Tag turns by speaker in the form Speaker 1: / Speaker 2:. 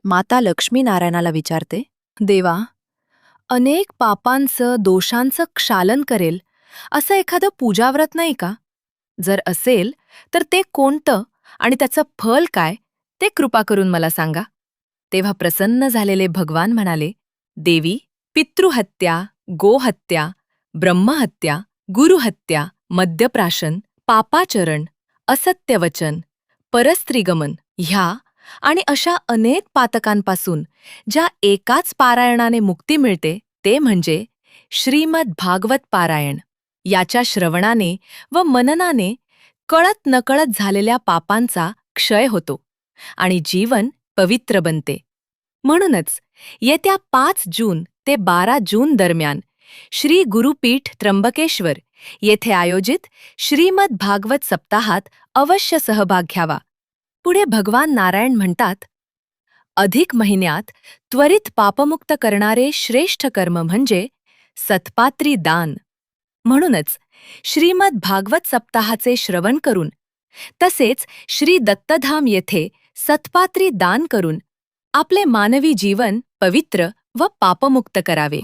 Speaker 1: माता लक्ष्मी नारायणाला विचारते, देवा, अनेक पापांचं दोषांचं क्षालन करेल असं एखादं पूजाव्रत नाही का? जर असेल तर ते कोणतं आणि त्याचं फल काय ते कृपा करून मला सांगा. तेव्हा प्रसन्न झालेले भगवान म्हणाले, देवी, पितृहत्या, गोहत्या, ब्रह्महत्या, गुरुहत्या, मद्यप्राशन, पापाचरण, असत्यवचन, परस्त्रीगमन ह्या आणि अशा अनेक पातकांपासून ज्या एकाच पारायणाने मुक्ती मिळते ते म्हणजे श्रीमद भागवत पारायण. याच्या श्रवणाने व मननाने कळत नकळत झालेल्या पापांचा क्षय होतो आणि जीवन पवित्र बनते. म्हणूनच येत्या 5 जून ते 12 जून दरम्यान श्री गुरुपीठ त्र्यंबकेश्वर येथे आयोजित श्रीमद भागवत सप्ताहात अवश्य सहभाग घ्यावा. पुढे भगवान नारायण म्हणतात, अधिक महिन्यात त्वरित पापमुक्त करणारे श्रेष्ठ कर्म म्हणजे सत्पात्री दान. म्हणूनच श्रीमद भागवत सप्ताहाचे श्रवण करून तसेच श्री दत्तधाम येथे सत्पात्री दान करून आपले मानवी जीवन पवित्र व पापमुक्त करावे.